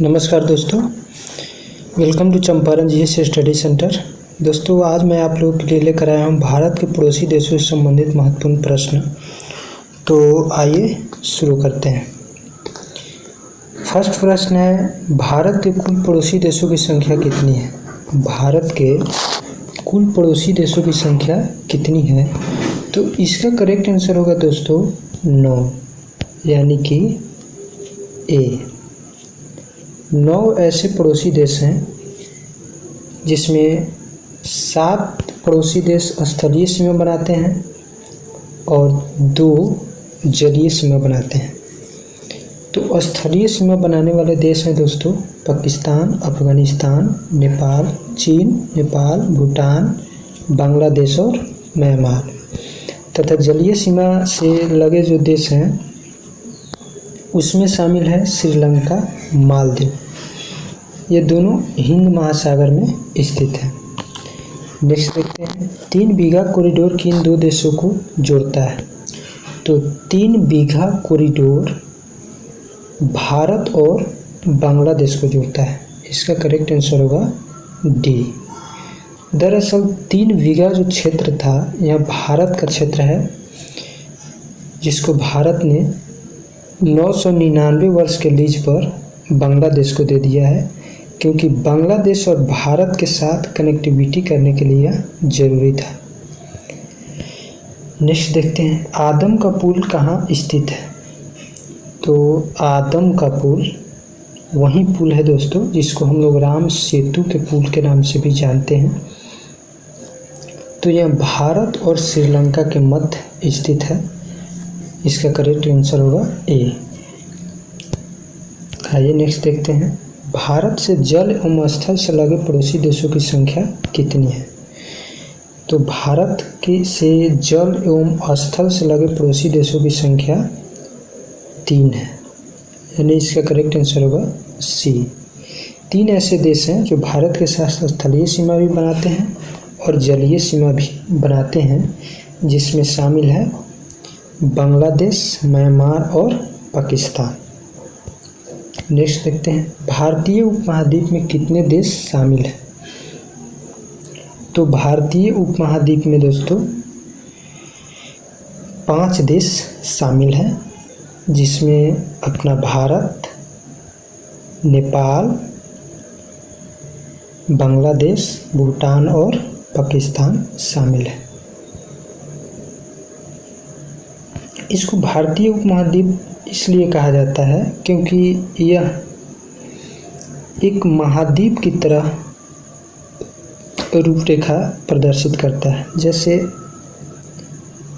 नमस्कार दोस्तों, welcome to Champaran GS study centre. दोस्तों, आज मैं आप लोगों के लिए लेकर आया हूँ भारत के पड़ोसी देशों से संबंधित महत्वपूर्ण प्रश्न। तो आइए शुरू करते हैं। फर्स्ट प्रश्न है, भारत के कुल पड़ोसी देशों की संख्या कितनी है? भारत के कुल पड़ोसी देशों की संख्या कितनी है? तो इसका करेक्ट आंसर होगा दोस्तों 9, यानी कि ए। 9 ऐसे पड़ोसी देश हैं जिसमें 7 पड़ोसी देश स्थलीय सीमा बनाते हैं और 2 जलीय सीमा बनाते हैं। तो स्थलीय सीमा बनाने वाले देश हैं दोस्तों पाकिस्तान, अफगानिस्तान, नेपाल, चीन, नेपाल, भूटान, बांग्लादेश और म्यांमार। तथा जलीय सीमा से लगे जो देश हैं उसमें शामिल है श्रीलंका, मालदीव। ये दोनों हिंद महासागर में स्थित हैं। नेक्स्ट देखते हैं, 3 बीघा कॉरिडोर किन 2 देशों को जोड़ता है? तो 3 बीघा कॉरिडोर भारत और बांग्लादेश को जोड़ता है। इसका करेक्ट आंसर होगा डी। दरअसल 3 बीघा जो क्षेत्र था यह भारत का क्षेत्र है, जिसको भारत ने 999 वर्ष के लीज पर बांग्लादेश को दे दिया है, क्योंकि बांग्लादेश और भारत के साथ कनेक्टिविटी करने के लिए यह जरूरी था। नेक्स्ट देखते हैं, आदम का पुल कहाँ स्थित है? तो आदम का पुल वही पुल है दोस्तों जिसको हम लोग राम सेतु के पुल के नाम से भी जानते हैं। तो यह भारत और श्रीलंका के मध्य स्थित है। इसका करेक्ट आंसर होगा ए। आइए नेक्स्ट देखते हैं, भारत से जल एवं स्थल से लगे पड़ोसी देशों की संख्या कितनी है? तो भारत के से जल एवं स्थल से लगे पड़ोसी देशों की संख्या 3 है, यानी इसका करेक्ट आंसर होगा सी। 3 ऐसे देश हैं जो भारत के साथ स्थलीय सीमा भी बनाते हैं और जलीय सीमा भी बनाते हैं, जिसमें शामिल है बांग्लादेश, म्यांमार और पाकिस्तान। नेक्स्ट देखते हैं, भारतीय उपमहाद्वीप में कितने देश शामिल हैं? तो भारतीय उपमहाद्वीप में दोस्तों 5 देश शामिल हैं, जिसमें अपना भारत, नेपाल, बांग्लादेश, भूटान और पाकिस्तान शामिल है। इसको भारतीय उपमहाद्वीप इसलिए कहा जाता है क्योंकि यह एक महाद्वीप की तरह रूपरेखा प्रदर्शित करता है। जैसे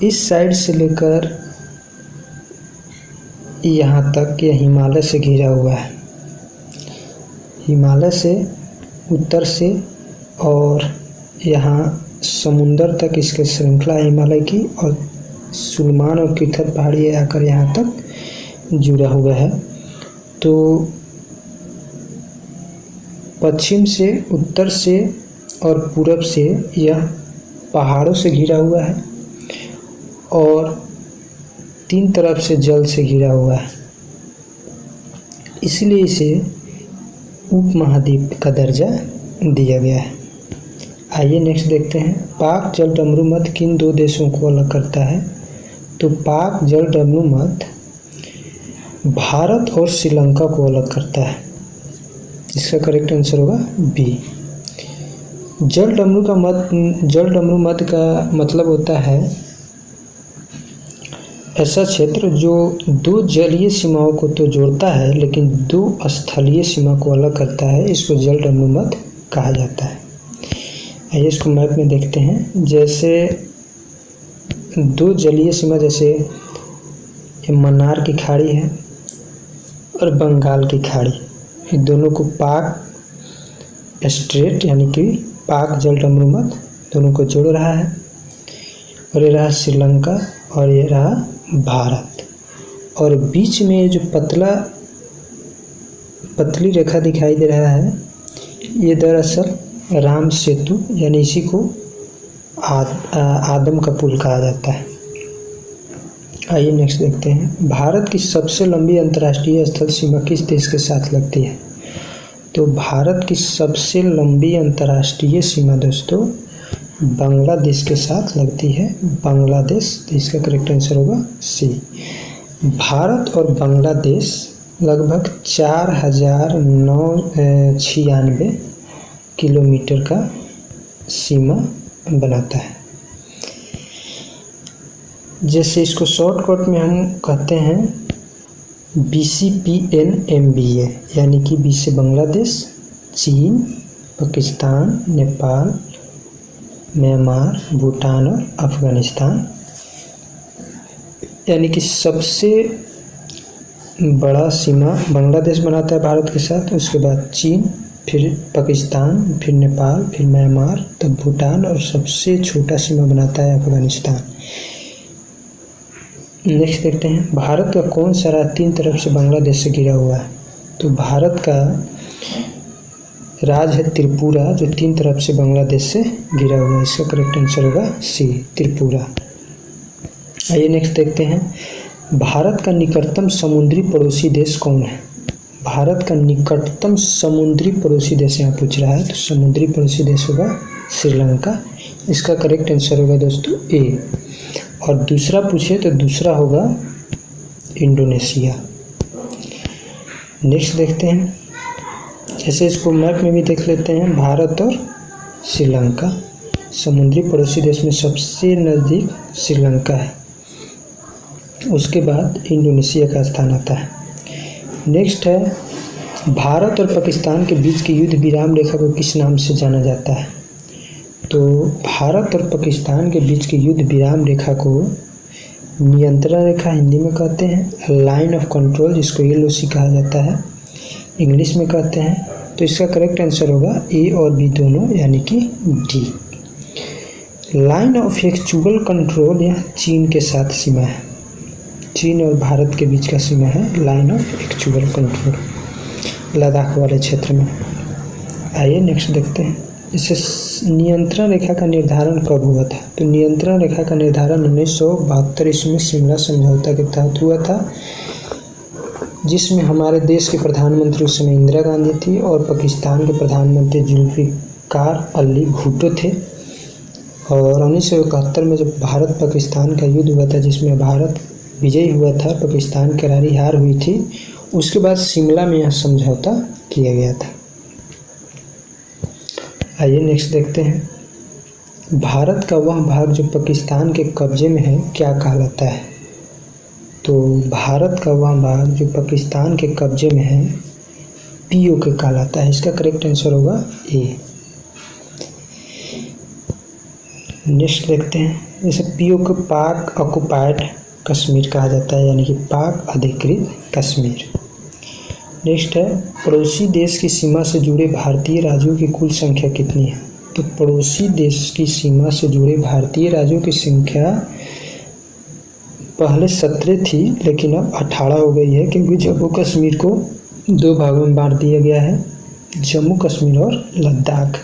इस साइड से लेकर यहाँ तक यह हिमालय से घिरा हुआ है, हिमालय से उत्तर से, और यहाँ समुंदर तक इसके श्रृंखला हिमालय की, और सुलेमान और किथर पहाड़ी आकर यहाँ तक जुड़ा हुआ है। तो पश्चिम से, उत्तर से और पूरब से यह पहाड़ों से घिरा हुआ है और 3 तरफ से जल से घिरा हुआ है, इसलिए इसे उपमहाद्वीप का दर्जा दिया गया है। आइए नेक्स्ट देखते हैं, पाक जल डमरू मध्य किन 2 देशों को अलग करता है? तो पाक जल डमरू मध्य भारत और श्रीलंका को अलग करता है। इसका करेक्ट आंसर होगा बी। जल डमरू मध्य का मतलब होता है ऐसा क्षेत्र जो 2 जलीय सीमाओं को तो जोड़ता है लेकिन 2 स्थलीय सीमा को अलग करता है। इसको जल डमरू मध्य कहा जाता है। आइए इसको मैप में देखते हैं। जैसे 2 जलीय सीमा, जैसे ये मन्नार की खाड़ी है और बंगाल की खाड़ी, ये दोनों को पाक स्ट्रेट यानी कि पाक जल डमरू मध्य दोनों को जोड़ रहा है। और ये रहा श्रीलंका और ये रहा भारत, और बीच में ये जो पतली रेखा दिखाई दे रहा है ये दरअसल राम सेतु, यानी इसी को आदम का पुल कहा जाता है। आइए नेक्स्ट देखते हैं, भारत की सबसे लंबी अंतर्राष्ट्रीय स्थल सीमा किस देश के साथ लगती है? तो भारत की सबसे लंबी अंतर्राष्ट्रीय सीमा दोस्तों बांग्लादेश के साथ लगती है, बांग्लादेश। तो इसका करेक्ट आंसर होगा सी। भारत और बांग्लादेश लगभग 4096 किलोमीटर का सीमा बनाता है। जैसे इसको शॉर्टकट में हम कहते हैं BCPNMBA, यानी कि बी से बांग्लादेश, चीन, पाकिस्तान, नेपाल, म्यांमार, भूटान और अफगानिस्तान। यानी कि सबसे बड़ा सीमा बांग्लादेश बनाता है भारत के साथ, उसके बाद चीन, फिर पाकिस्तान, फिर नेपाल, फिर म्यांमार, तब भूटान और सबसे छोटा सीमा बनाता है अफगानिस्तान। नेक्स्ट देखते हैं, भारत का कौन सा राज्य 3 तरफ से बांग्लादेश से घिरा हुआ है? तो भारत का राज्य है त्रिपुरा, जो 3 तरफ से बांग्लादेश से घिरा हुआ है। इसका करेक्ट आंसर होगा सी, त्रिपुरा। आइए नेक्स्ट देखते हैं, भारत का निकटतम समुद्री पड़ोसी देश कौन है? भारत का निकटतम समुद्री पड़ोसी देश यहाँ पूछ रहा है, तो समुद्री पड़ोसी देश होगा श्रीलंका। इसका करेक्ट आंसर होगा दोस्तों ए। और दूसरा पूछे तो दूसरा होगा इंडोनेशिया। नेक्स्ट देखते हैं, जैसे इसको मैप में भी देख लेते हैं, भारत और श्रीलंका समुद्री पड़ोसी देश में सबसे नज़दीक श्रीलंका है, उसके बाद इंडोनेशिया का स्थान आता है। नेक्स्ट है, भारत और पाकिस्तान के बीच की युद्ध विराम रेखा को किस नाम से जाना जाता है? तो भारत और पाकिस्तान के बीच की युद्ध विराम रेखा को नियंत्रण रेखा हिंदी में कहते हैं, लाइन ऑफ कंट्रोल जिसको LOC कहा जाता है इंग्लिश में कहते हैं। तो इसका करेक्ट आंसर होगा ए और बी दोनों, यानी कि D. Line of actual control यह चीन के साथ सीमा है, चीन और भारत के बीच का सीमा है line of actual control, Ladakh वाले क्षेत्र में। आइए नेक्स्ट देखते हैं, इसे नियंत्रण रेखा का निर्धारण कब हुआ था? तो नियंत्रण रेखा का निर्धारण 1972 ईस्वी में शिमला समझौता के तहत हुआ था, जिसमें हमारे देश के प्रधानमंत्री उस समय इंदिरा गांधी थी और पाकिस्तान के प्रधानमंत्री जुल्फिकार अली भुट्टो थे। और 1971 में जब भारत पाकिस्तान का युद्ध हुआ था, जिसमें भारत विजयी हुआ था, पाकिस्तान करारी हार हुई थी, उसके बाद शिमला में यह समझौता किया गया था। आइए नेक्स्ट देखते हैं, भारत का वह भाग जो पाकिस्तान के कब्जे में है क्या कहलाता है? तो भारत का वह भाग जो पाकिस्तान के कब्जे में है POK कहलाता है। इसका करेक्ट आंसर होगा ए। नेक्स्ट देखते हैं, जैसे POK पाक ऑक्युपाइड कश्मीर कहा जाता है, यानी कि पाक अधिकृत कश्मीर। नेक्स्ट है, पड़ोसी देश की सीमा से जुड़े भारतीय राज्यों की कुल संख्या कितनी है? तो पड़ोसी देश की सीमा से जुड़े भारतीय राज्यों की संख्या पहले 17 थी, लेकिन अब 18 हो गई है, क्योंकि जम्मू कश्मीर को 2 भागों में बांट दिया गया है, जम्मू कश्मीर और लद्दाख।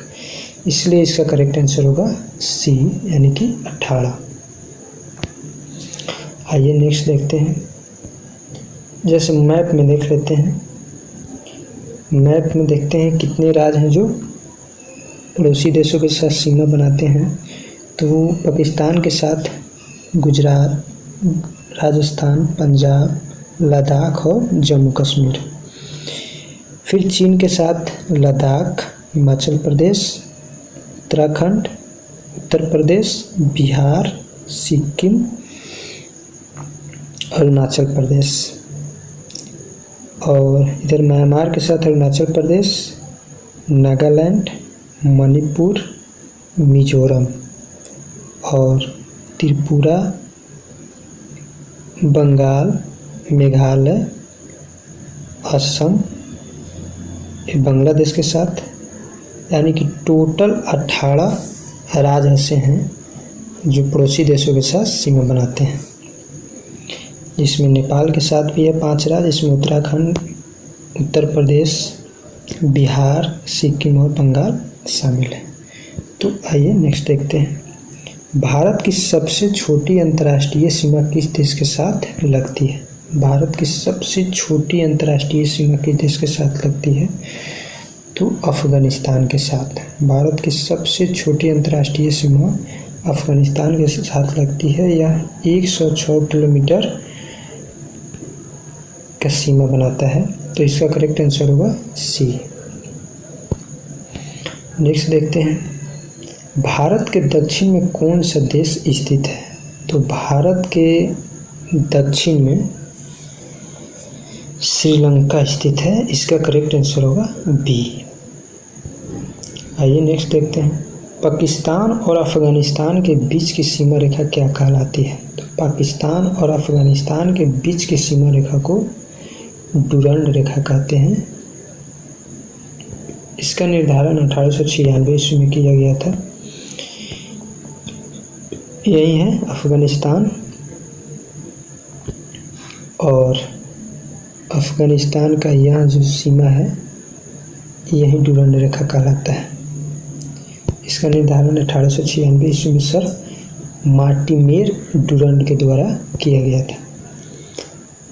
इसलिए इसका करेक्ट आंसर होगा सी, यानी कि 18। आइए नेक्स्ट देखते हैं, जैसे मैप में देख लेते हैं, मैप में देखते हैं कितने राज्य हैं जो पड़ोसी देशों के साथ सीमा बनाते हैं। तो पाकिस्तान के साथ गुजरात, राजस्थान, पंजाब, लद्दाख और जम्मू कश्मीर। फिर चीन के साथ लद्दाख, हिमाचल प्रदेश, उत्तराखंड, उत्तर प्रदेश, बिहार, सिक्किम, अरुणाचल प्रदेश। और इधर म्यांमार के साथ अरुणाचल प्रदेश, नागालैंड, मणिपुर, मिजोरम और त्रिपुरा, बंगाल, मेघालय, असम, ये बांग्लादेश के साथ, यानी कि टोटल 18 राज्य ऐसे हैं जो पड़ोसी देशों के साथ सीमा बनाते हैं, जिसमें नेपाल के साथ भी है 5 राज्य, इसमें उत्तराखंड, उत्तर प्रदेश, बिहार, सिक्किम और बंगाल शामिल है। तो आइए नेक्स्ट देखते हैं, भारत की सबसे छोटी अंतर्राष्ट्रीय सीमा किस देश के साथ लगती है? भारत की सबसे छोटी अंतर्राष्ट्रीय सीमा किस देश के साथ लगती है? तो अफ़गानिस्तान के साथ। भारत की सबसे छोटी अंतर्राष्ट्रीय सीमा अफ़गानिस्तान के साथ लगती है। यह 106 किलोमीटर का सीमा बनाता है। तो इसका करेक्ट आंसर होगा सी। नेक्स्ट देखते हैं, भारत के दक्षिण में कौन सा देश स्थित है? तो भारत के दक्षिण में श्रीलंका स्थित है। इसका करेक्ट आंसर होगा बी। आइए नेक्स्ट देखते हैं, पाकिस्तान और अफ़गानिस्तान के बीच की सीमा रेखा क्या कहलाती है? तो पाकिस्तान और अफ़गानिस्तान के बीच की सीमा रेखा को डुरंड रेखा कहते हैं। इसका निर्धारण 1896 ईस्वी में किया गया था। यही है अफ़गानिस्तान और अफ़गानिस्तान का यहाँ जो सीमा है यही डुरंड रेखा कहलाता है। इसका निर्धारण 1896 ईस्वी में सर मार्टिमेर डुरंड के द्वारा किया गया था।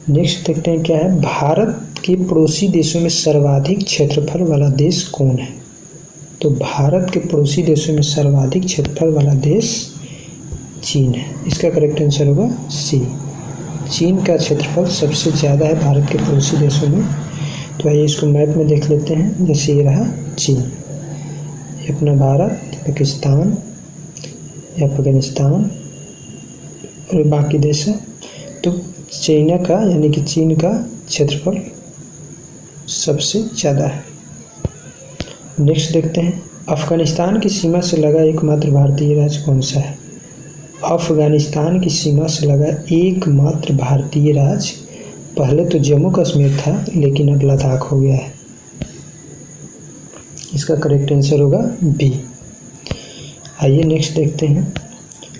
नेक्स्ट देखते हैं क्या है, भारत के पड़ोसी देशों में सर्वाधिक क्षेत्रफल वाला देश कौन है? तो भारत के पड़ोसी देशों में सर्वाधिक क्षेत्रफल वाला देश चीन है। इसका करेक्ट आंसर होगा सी। चीन का क्षेत्रफल सबसे ज़्यादा है भारत के पड़ोसी देशों में। तो आइए इसको मैप में देख लेते हैं। जैसे ये रहा चीन, ये अपना भारत, पाकिस्तान, अफगानिस्तान और बाकी देश है। तो चाइना का यानी कि चीन का क्षेत्रफल सबसे ज़्यादा है। नेक्स्ट देखते हैं, अफ़गानिस्तान की सीमा से लगा एकमात्र भारतीय राज्य कौन सा है? अफ़गानिस्तान की सीमा से लगा एकमात्र भारतीय राज्य पहले तो जम्मू कश्मीर था, लेकिन अब लद्दाख हो गया है। इसका करेक्ट आंसर होगा बी। आइए नेक्स्ट देखते हैं,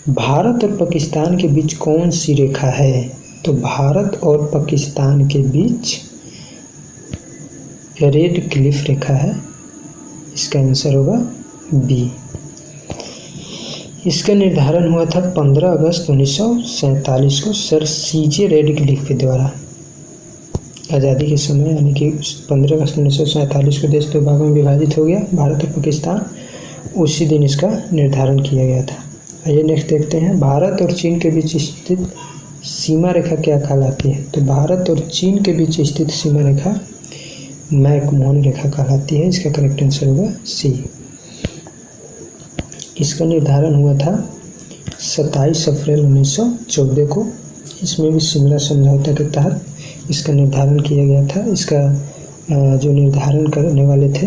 भारत और पाकिस्तान के बीच कौन सी रेखा है? तो भारत और पाकिस्तान के बीच रेड क्लिफ रेखा है। इसका आंसर होगा बी। इसका निर्धारण हुआ था 15 अगस्त 1947 को सर सीजे रेडक्लिफ के द्वारा। आज़ादी के समय यानी कि 15 अगस्त 1947 को देश दो भागों में विभाजित हो गया, भारत और पाकिस्तान। उसी दिन इसका निर्धारण किया गया था। आइए नेक्स्ट देखते हैं, भारत और चीन के बीच स्थित सीमा रेखा क्या कहलाती है? तो भारत और चीन के बीच स्थित सीमा रेखा मैकमोहन रेखा कहलाती है। इसका करेक्ट आंसर होगा सी। इसका निर्धारण हुआ था 27 अप्रैल 1914 को। इसमें भी शिमला समझौता के तहत इसका निर्धारण किया गया था। इसका जो निर्धारण करने वाले थे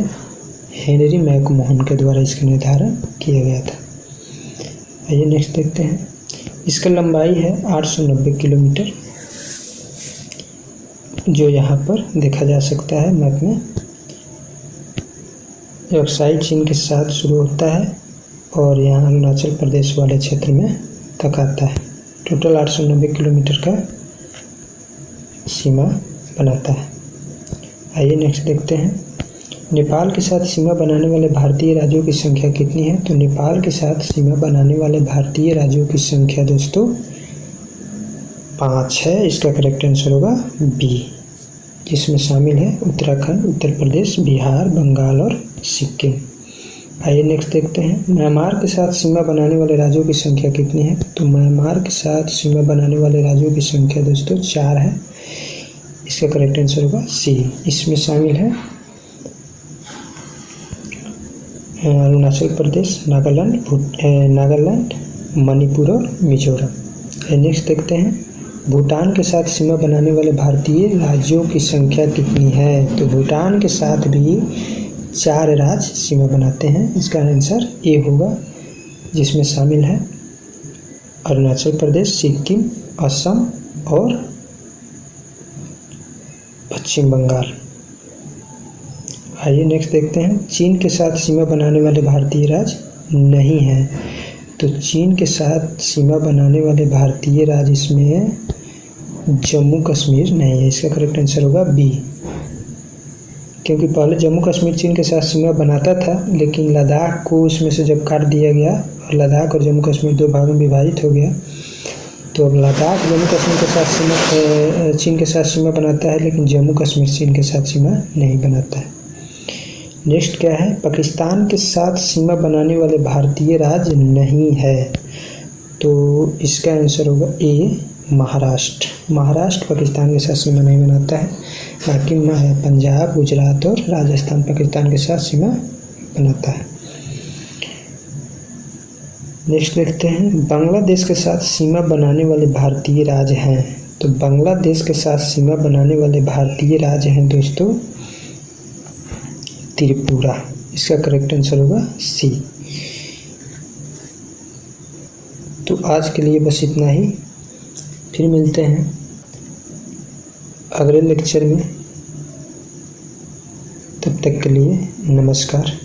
हेनरी मैकमोहन के द्वारा इसका निर्धारण किया गया था। आइए नेक्स्ट देखते हैं, इसका लंबाई है 890 किलोमीटर, जो यहाँ पर देखा जा सकता है मैप में। व्यवसाय चीन के साथ शुरू होता है और यहाँ अरुणाचल प्रदेश वाले क्षेत्र में तक आता है। टोटल 890 किलोमीटर का सीमा बनाता है। आइए नेक्स्ट देखते हैं, नेपाल के साथ सीमा बनाने वाले भारतीय राज्यों की संख्या कितनी है? तो नेपाल के साथ सीमा बनाने वाले भारतीय राज्यों की संख्या दोस्तों 5 है। इसका करेक्ट आंसर होगा बी, जिसमें शामिल है उत्तराखंड, उत्तर प्रदेश, बिहार, बंगाल और सिक्किम। आइए नेक्स्ट देखते हैं, म्यांमार के साथ सीमा बनाने वाले राज्यों की संख्या कितनी है? तो म्यांमार के साथ सीमा बनाने वाले राज्यों की संख्या दोस्तों 4 है। इसका करेक्ट आंसर होगा सी। इसमें शामिल है अरुणाचल प्रदेश, नागालैंड, मणिपुर और मिजोरम। नेक्स्ट देखते हैं, भूटान के साथ सीमा बनाने वाले भारतीय राज्यों की संख्या कितनी है? तो भूटान के साथ भी 4 राज्य सीमा बनाते हैं। इसका आंसर ए होगा, जिसमें शामिल है अरुणाचल प्रदेश, सिक्किम, असम और पश्चिम बंगाल। आइए नेक्स्ट देखते हैं, चीन के साथ सीमा बनाने वाले भारतीय राज्य नहीं हैं। तो चीन के साथ सीमा बनाने वाले भारतीय राज्य इसमें जम्मू कश्मीर नहीं है। इसका करेक्ट आंसर होगा बी, क्योंकि पहले जम्मू कश्मीर चीन के साथ सीमा बनाता था, लेकिन लद्दाख को उसमें से जब काट दिया गया और लद्दाख और जम्मू कश्मीर 2 भागों में विभाजित हो गया, तो अब लद्दाख जम्मू कश्मीर के साथ सीमा चीन के साथ सीमा बनाता है, लेकिन जम्मू कश्मीर चीन के साथ सीमा नहीं बनाता है। नेक्स्ट क्या है, पाकिस्तान के साथ सीमा बनाने वाले भारतीय राज्य नहीं है, तो इसका आंसर होगा ए महाराष्ट्र। महाराष्ट्र पाकिस्तान के साथ सीमा नहीं बनाता है, बाकी पंजाब, गुजरात और राजस्थान पाकिस्तान के साथ सीमा बनाता है। नेक्स्ट देखते हैं, बांग्लादेश के साथ सीमा बनाने वाले भारतीय राज्य हैं, तो बांग्लादेश के साथ सीमा बनाने वाले भारतीय राज्य हैं दोस्तों त्रिपुरा। इसका करेक्ट आंसर होगा सी। तो आज के लिए बस इतना ही, फिर मिलते हैं अगले लेक्चर में। तब तक के लिए नमस्कार।